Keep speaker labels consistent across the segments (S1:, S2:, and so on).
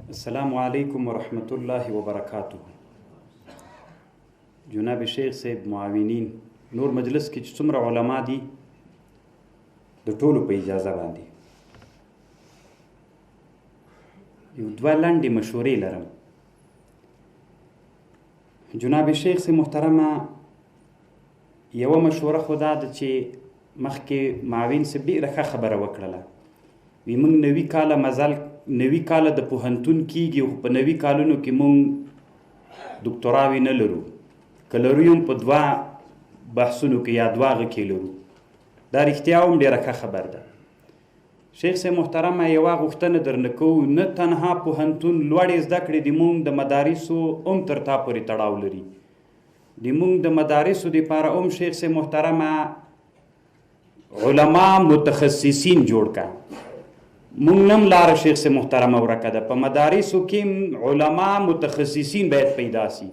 S1: السلام علیکم ورحمۃ اللہ وبرکاتہ. جناب شیخ صاحب، معاونین، نور مجلس کې چې څومره علما دي د ټولو په اجازه باندې یو دوه لنډې مشورې لرم. جناب شیخ صاحب محترمه، یوه مشوره خو دا ده چې مخکې معاون صاحب ډېره ښه خبره وکړله. وی موږ نوي کاله د پوهنتون کېږي او په نوي کالونو کې موږ دکتراوې نه لرو، که لرو یم په دوه بحثونو کې یا دوه هغه کې لرو. دا رښتیا هم ډېره ښه خبر ده. شیخ صاحب محترمه، یوه غوښتنه درنه کوو، نه تنها پوهنتون لوړې زده کړې د موږ د مدارسو هم تر تا پورې تړاو لري. د موږ د مدارسو دپاره هم شیخ صاحب محترمه علما متخصصین جوړ کړه. مونږ نم لاره شیخ صاحب محترمه ورکه ده. په مدارسو کې علما متخصصین باید پیدا سي.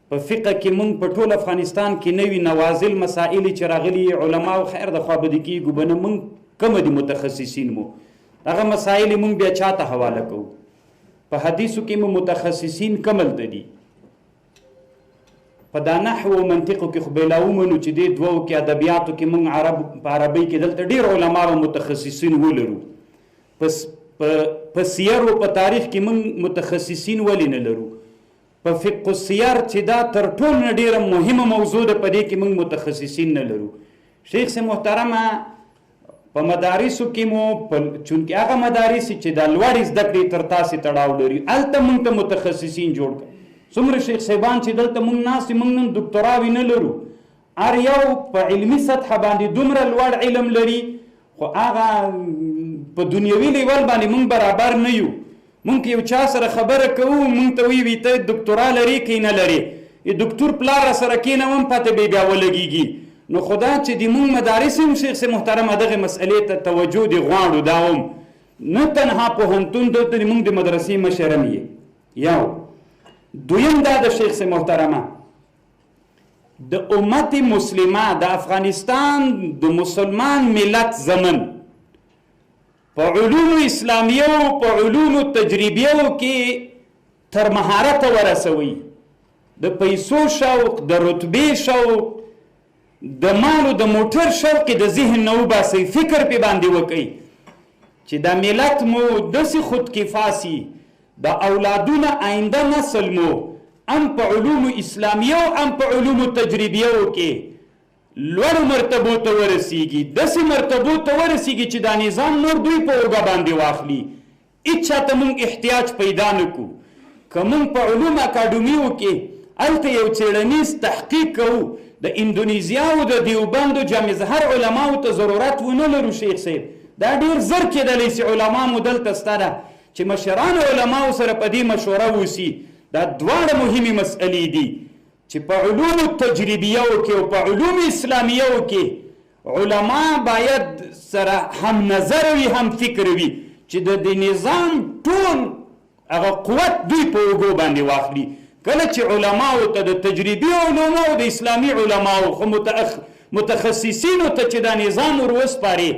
S1: په فقه کې مونږ په ټول افغانستان کې نوي نوازل مسائل چې راغلي علماو خیر د خوا بدې کېږو به نه، مونږ کومه دي متخصصین مو هغه مسائل مونږ بیا چا ته حواله کوو. په حدیثو کې مو متخصصین کمل ته دي. په دا نحو او منطقو کې خو بېلا ومنو چې دې دوو کې ادبیاتو کې مونږ په عربۍ کې دلته ډېر علما او متخصصین ولرو. په سیر او په تاریخ کې مونږ متخصصین ولې نه لرو؟ په فقه السیر چې دا تر ټولو نه ډېره مهمه موضوع ده، په دې کې مونږ متخصصین نه لرو. شیخ صاحب محترمه، په مدارسو کې مو چونکې هغه مدارس چې د لوړې زده کړې تر تاسې تړاو لري، هلته مونږ ته متخصصین جوړ کړه. څومره شیخ صاحبان چې دلته مونږ ناست مونږ نن دکتراوې نه لرو، هر یو په علمي سطحه باندې دومره لوړ علم لري، خو هغه په دنیوي لیول باندې مونږ برابر نه یو. مونږ یو چا سره خبره کوو، مونږ ته وی ته دکترا لري که نه لري، دکتور پلار سره کېنوم پته به بیا ولګېږي. نو خدا چې د مونږ مدارس هم شیخ صاحب محترمه دغې مسئلې ته توجه دې غواړو. دا هم نه تنها پوهنتون دلته مونږ د مدرسې مشر هم یې. یو دویم دا د شیخ صاحب محترمه، د امت مسلمه د افغانستان د مسلمان ملت زمن په علومو اسلامیو په علومو تجربیو کې تر مهارت ورسوي. د پیسو شوق، د رتبې شوق، د مالو د موټر شوق د ذهن نه وباسئ، فکر پې باندې وکئ چې دا ملت مو داسې خودکفا سي، د اولادونه آینده نسل مو هم په علومو اسلامیو هم په علومو تجربیو کې لوړو مرتبو ته ورسیږي، داسې مرتبو ته ورسیږي چې دا نظام نور دوی په اوږه باندې واخلي. هېڅ چاته مونږ احتیاج پیدا نه کړو. که مونږ په علوم اکاډمیو کې هلته یو څېړنیز تحقیق کوو، د اندونیزیا او د دیوبند او جامع زهر علماو ته ضرورت ونه لرو. شیخ صاحب دا ډېر زر کېدلی چې علما مو دلته سته ده چې مشرانو علماو سره په دې مشوره وسي. دا دواړه مهمې مسئلې دي چې په علومو تجربیو کې او په علوم اسلامیو کې علما باید سره هم نظر وي هم فکر وي چې د نظام ټول هغه قوت دوی په اوږو باندې واخلي. کله چې علماو ته د تجربي علومو او د اسلامي علماو خو متخصصینو ته چې دا نظام ور وسپاري،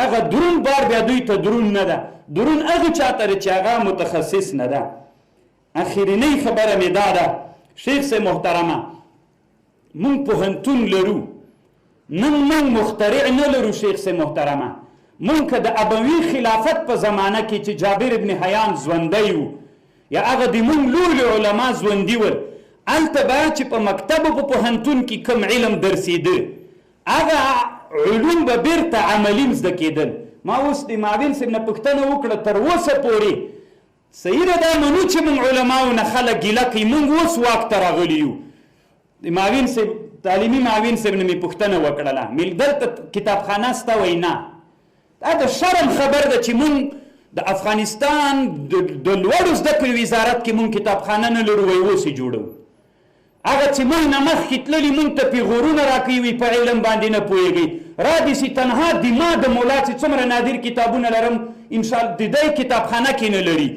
S1: دغه درون بار بیا دوی ته درون نه ده، درون هغه چاته چې هغه متخصص نه ده. اخرنۍ خبره مې دا ده شیخ صاحب محترمه، مونږ پوهنتون لرو، نن مونږ مخترع نه لرو. شیخ صاحب محترمه، مونږ که د ابوي خلافت په زمانه کې چې جابر ابن حیان ژوندی و یا هغه د مونږ لوی علما ژوندي ول، هلته به چې په مکتب او په پوهنتون کې کم علم درسېده، هغه علوم به بیرته عملي زده کېدل. ما اوس د معاون صاحب نه پوښتنه وکړه، تر اوسه پورې صحیح ده دا منو چې موږ علماو نه خلک ګیله کوي، موږ اوس واک ته راغلي یو. د معاون صاحب تعلیمي معاون صاحب نه مې پوښتنه وکړله، مې دلته کتابخانه سته؟ وایي نه. دا د شرم خبر ده چې موږ د افغانستان د لوړو زده کړو وزارت کې موږ کتابخانه نه لرو، وایي اوس یې جوړوو. هغه چې موږ نه مخکې تللي موږ ته پیغورونه راکوي، وي په علم باندې نه پوهېږي. را دې سي تنها د ما د مولا چې څومره نادر کتابونه لرم انشاءالله د دی کتابخانه کې نه لري.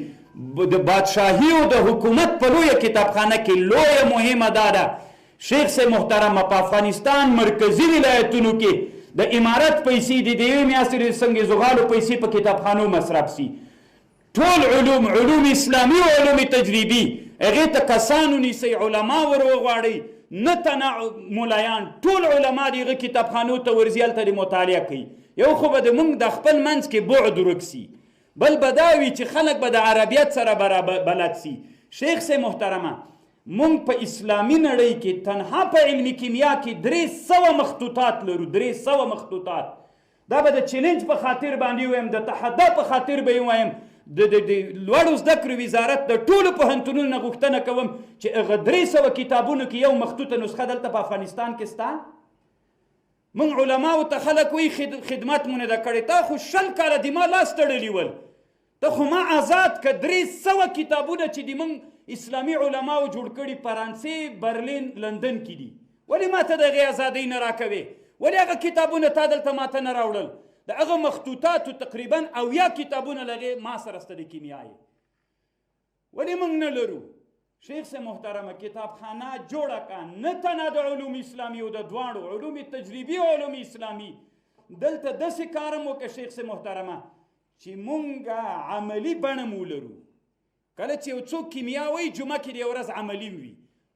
S1: د بادشاهي او د حکومت په لویه کتابخانه کې لویه مهمه دا ده شیخ صاحب محترمه، په افغانستان مرکزي ولایتونو کې د امارت پیسې د یوې میاشتې د سنګ زغالو پیسې په کتابخانو مصرف سي. ټول علوم اسلامي او علوم تجريبي هغې ته کسان ونیسئ علما ور وغواړئ نه تنه مولایان ټول علما د هغه کتابخانو ته ورځي هلته د مطالعه کوي یو خو به زموږ د خپل منځ کې بعد ورک سي بل به دا وي چې خلک به د عربیت سره بلد سي شیخ صاحب محترمه مونږ په اسلامي نړۍ کې تنها په علمي کیمیا کې 300 مخطوطات لرو 300 مخطوطات دا به د چیلنج په خاطر باندې وایم د تحدي په خاطر به وایم د لوړو زده کړو وزارت د ټولو پوهنتونونو نه غوښتنه کوم چې هغه 300 کتابونو کې یو مخطوطه نسخه دلته په افغانستان کې سته مونږ علماو ته خلک وایي خدمت مو نه ده کړې تا خو 100 کاله د ما لاس تړلي ول ته خو ما آزاد که 300 کتابونه چې د مونږ اسلامي علماو جوړ کړي فرانسې برلین لندن کې دي ولې ما ته د هغې ازادۍ نه راکوې ولې هغه کتابونه تا دلته ما ته نه راوړل د هغه مخطوطاتو تقریبا 80 کتابونه له هغې ما سره سته د کیمیا یې ولې موږ نه لرو شیخ صاحب محترمه کتابخانه جوړه کړه نه تنه د علوم اسلامي او د دواړو علوم تجربي او علوم اسلامي دلته داسې کار هم وکړه شیخ صاحب محترمه چې مونږ عملي بڼه مو لرو کله چې یو څوک کیمیا وایي جمعه کې د یو ورځ عملي وي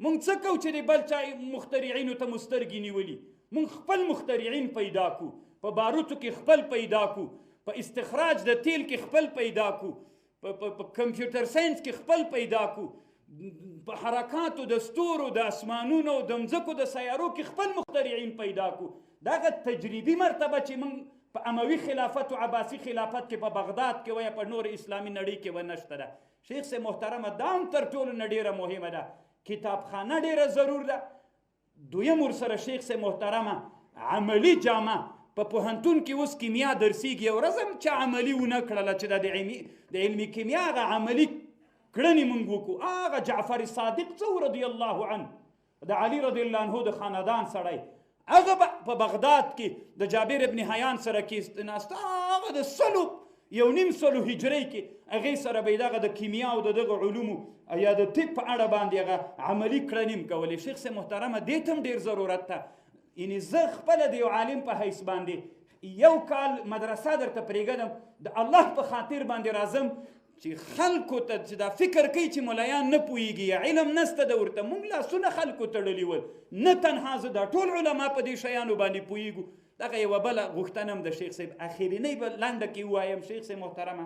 S1: مونږ څه کوو چې د بل چا مخترعینو ته مو سترګې نیولي مونږ خپل مخترعین پیدا کو په باروتو کې خپل پیدا کو په استخراج د تیل کې خپل پیدا کو په کمپیوټر ساينس کې خپل پیدا کو په حرکاتو د ستورو د اسمانونو د مځکو د سیارو کې خپل مخترعین پیدا کو دغه تجربي مرتبه چې مونږ په اموي خلافت او عباسي خلافت کې په بغداد کې ویا په نور اسلامي نړۍ کې ونشته ده شیخ صاحب محترمه دا هم تر ټولو نه ډیره مهمه ده کتابخانه ډیره ضرور ده دویم ورسره شیخ صاحب محترمه عملی جامه په پوهنتون کې اوس کیمیا درسیږي یو ورځ هم چا عملي ونه کړله چې د علمي کیمیا هغه عملي کړنې مونږ وکړو هغه جعفر صادق څه رضی الله عنه د علي رضی الله عنه د خاندان سړی هغه په بغداد کې د جابر ابن حیان سره کې ناسته هغه د 1.5 هجري کې هغې سره به یې دغه د کیمیا او دغه علومو یا د طب په اړه باندې هغه عملي کړنې هم کولې شیخ صاحب محترمه دې ته هم ډېر ضرورت ته یعنې زه خپله د یو عالم په حیث باندې یو کال مدرسه درته پرېږدم د الله په خاطر باندې راځم چې خلکو ته چې دا فکر کوي چې ملایان نه پوهېږي یا علم نسته ده ورته مونږ لاسونه خلکو تړلي ول نه تنها زه دا ټول علما په دې شیانو باندې پوهېږو دغه یوه بله غوښتنه هم د شیخ صاحب اخرنۍ به لنډه کې ووایم شیخ صاحب محترمه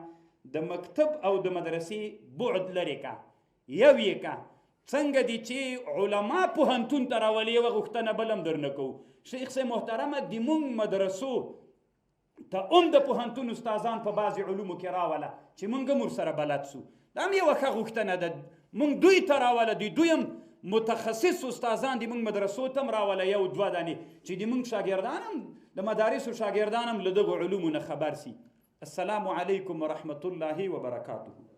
S1: د مکتب او د مدرسې بعد لرې کا یو یې کا څنګه دي چې علما پوهنتون ته راولي یوه غوښتنه بل هم درنه کوو شیخ صاحب محترمه د مونږ مدرسو ته هم د پوهنتون استادان په بعضې علومو کې راوله چې مونږ هم ورسره بلد سو دا هم یوه ښه غوښتنه ده مونږ دوی ته راوله دوی هم متخصص استادان د مونږ مدرسو ته هم راوله یو دوه دانې چې د مونږ شاګردان هم د مدارسو شاګردان هم له دغو علومو نه خبر سي السلام علیکم ورحمة الله وبرکاته